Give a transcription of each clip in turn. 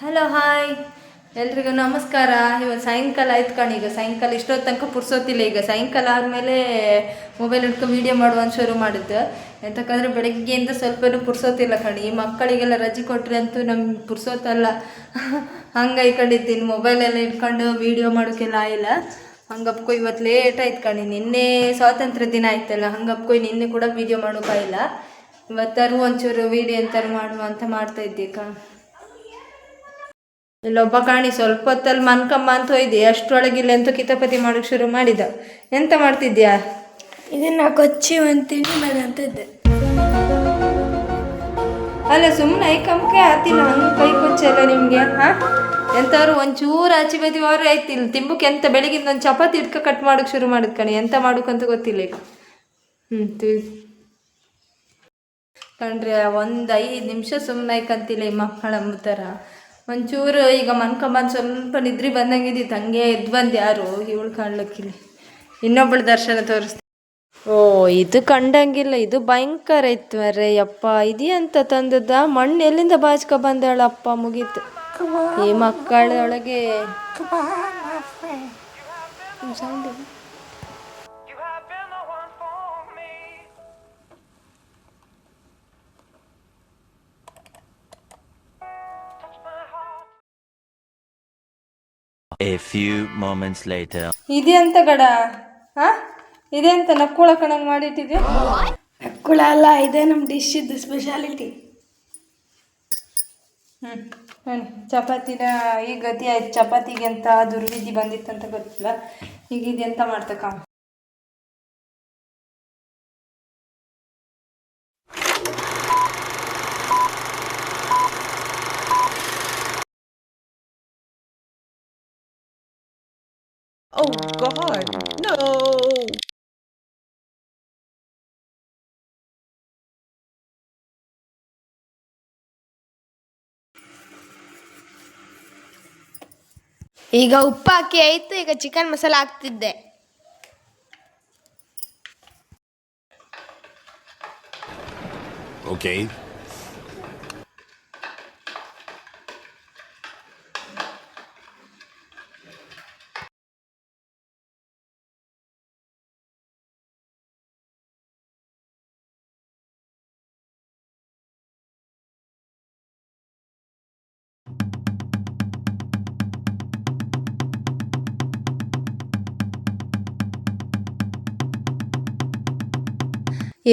Hello hi ಎಲ್ರಿಗೂ ನಮಸ್ಕಾರ. ಇವತ್ತು ಸಾಯಂಕಾಲ ಆಯ್ತು ಕಣಿ. ಈಗ ಸಾಯಂಕಾಲ ಇಷ್ಟೊತ್ತು ತನಕ ಪುರ್ಸೋತಿಲ್ಲ. ಈಗ ಸಾಯಂಕಾಲ ಆದಮೇಲೆ ಮೊಬೈಲ್ ಹಿಡ್ಕೊಂಡು ವೀಡಿಯೋ ಮಾಡುವಂತ ಶುರು ಮಾಡಿದ್ದು. ಎಂತಕ್ಕಂದ್ರೆ ಬೆಳಗ್ಗೆಯಿಂದ ಸ್ವಲ್ಪನೂ ಪುರ್ಸೋತಿಲ್ಲ ಕಣಿ. ಮಕ್ಕಳಿಗೆಲ್ಲ ರಜೆ ಕೊಟ್ಟರೆ ಅಂತೂ ನಮ್ಗೆ ಪುರ್ಸೋತಲ್ಲ. ಹಂಗೆ ಇಟ್ಕೊಂಡಿದ್ದೀನಿ, ಮೊಬೈಲೆಲ್ಲ ಇಟ್ಕೊಂಡು ವೀಡಿಯೋ ಮಾಡೋಕ್ಕೆಲ್ಲ ಆಗಿಲ್ಲ. ಹಂಗಪ್ಕೊ ಇವತ್ತು ಲೇಟ್ ಆಯ್ತು ಕಣಿ. ನಿನ್ನೆ ಸ್ವಾತಂತ್ರ್ಯ ದಿನ ಆಯ್ತಲ್ಲ, ಹಂಗಪ್ಕೊ ನಿನ್ನೆ ಕೂಡ ವೀಡಿಯೋ ಮಾಡೋಕ್ಕಾಗಿಲ್ಲ. ಇವತ್ತಾರು ಒಂಚೂರು ವೀಡಿಯೋ ಎಂತಾರು ಮಾಡುವ ಅಂತ ಮಾಡ್ತಾಯಿದ್ದೆ ಇಲ್ಲೊಬ್ಬ ಕಾಣಿ ಸ್ವಲ್ಪ ಹೊತ್ತಲ್ಲಿ ಮನ್ಕಮ್ಮ ಅಂತ ಹೋಯ್ದೆ. ಅಷ್ಟರೊಳಗಿಲ್ಲ ಎಂತ ಕಿತಾಪತಿ ಮಾಡೋಕ್ಕೆ ಶುರು ಮಾಡಿದ. ಎಂತ ಮಾಡ್ತಿದ್ಯಾ? ಇದನ್ನ ಕೊಚ್ಚಿ ಅಂತೀನಿ ಅಂತದ್ದೆ. ಅಲ್ಲ ಸುಮ್ಮನೆ ಐಕಂಕೆ ಆತಿಲ್ಲ ಹಂಗೆ ಕೈ ಕೊಚ್ಚಲ್ಲ ನಿಮಗೆ. ಹಾಂ ಎಂಥವ್ರು ಒಂಚೂರು ಆಚೆ ಬದಿಯವರು ಆಯ್ತಿಲ್ಲ ತಿಂಬಕ್ಕೆ. ಎಂತ ಬೆಳಗಿಂದ ಒಂದು ಚಪಾತಿ ಇಟ್ಕ ಕಟ್ ಮಾಡೋಕ್ಕೆ ಶುರು ಮಾಡಿದ್ ಕಣಿ. ಎಂತ ಮಾಡೋಕ್ಕಂತ ಗೊತ್ತಿಲ್ಲ ಈಗ. ಕಣ್ರಿ ಒಂದು 5 ನಿಮಿಷ ಸುಮ್ಮನೆ ಐಕಂತಿಲ್ಲ ಈ ಮಕ್ಕಳ ಥರ. ಒಂಚೂರು ಈಗ ಮನ್ಕೊಂಬಂದು ಸ್ವಲ್ಪ ನಿದ್ರೆ ಬಂದಂಗಿದ್ದಿತ್ತು. ಹಂಗೆ ಎದ್ದು ಬಂದು ಯಾರು ಇವಳು ಕಾಣ್ಲಕ್ಕಿಲ್ಲ. ಇನ್ನೊಬ್ಬಳು ದರ್ಶನ ತೋರಿಸ್ತೀನಿ. ಓ ಇದು ಕಂಡಂಗಿಲ್ಲ, ಇದು ಭಯಂಕರ ಇತ್ತು ಅರೆ ಯಪ್ಪ. ಇದೆಯಂತ ತಂದದ್ದ ಮಣ್ಣು ಎಲ್ಲಿಂದ ಬಾಚ್ಕೊ ಬಂದಾಳಪ್ಪ. ಮುಗೀತು ಈ ಮಕ್ಕಳೊಳಗೆ. A few moments later. ಇದೆಂತ ಗಡ? ಹಾಂ ಇದೆಂತ ನಕ್ಕುಳ ಕಣಂಗೆ ಮಾಡಿಟ್ಟಿದ್ಯಾ? ನಕ್ಕುಳ ಅಲ್ಲ, ಇದೇ ನಮ್ಮ ಡಿಶ್ ಇದ್ದು ಸ್ಪೆಷಾಲಿಟಿ. ಬನ್ನಿ ಚಪಾತಿನ ಈಗ ಗತಿ ಆಯ್ತು. ಚಪಾತಿಗೆ ಅಂತ ದುರ್ವಿಧಿ ಬಂದಿತ್ತಂತ ಗೊತ್ತಿಲ್ಲ. ಈಗ ಇದೆಂತ ಮಾಡ್ತಕ್ಕ. Oh God, no! ಈಗ ಉಪ್ಪು ಹಾಕಿ ಆಯ್ತು. ಈಗ ಚಿಕನ್ ಮಸಾಲ ಹಾಕ್ತಿದ್ದೆ. Okay.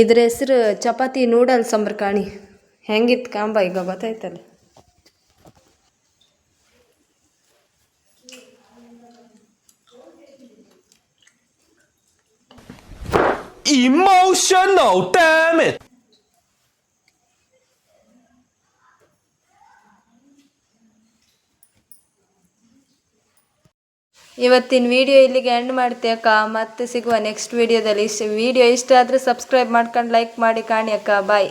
ಇದ್ರ ಹೆಸರು ಚಪಾತಿ ನೂಡಲ್ಸ್ ಅಂಬ್ರ ಕಾಣಿ. ಹೆಂಗಿತ್ತು ಕಾಂಬ ಈಗ ಗೊತ್ತಾಯ್ತಲ್ಲ. Emotional, damn it! ಇವತ್ತಿನ ವಿಡಿಯೋ ಇಲ್ಲಿಗೆ ಎಂಡ್ ಮಾಡ್ತೀವಿ ಅಕ್ಕ. ಮತ್ತೆ ಸಿಗುವ ನೆಕ್ಸ್ಟ್ ವಿಡಿಯೋದಲ್ಲಿ. ವಿಡಿಯೋ ಇಷ್ಟ ಆದರೆ ಸಬ್ಸ್ಕ್ರೈಬ್ ಮಾಡ್ಕೊಂಡು ಲೈಕ್ ಮಾಡಿ ಕಾಣಿ ಅಕ್ಕ. ಬಾಯ್.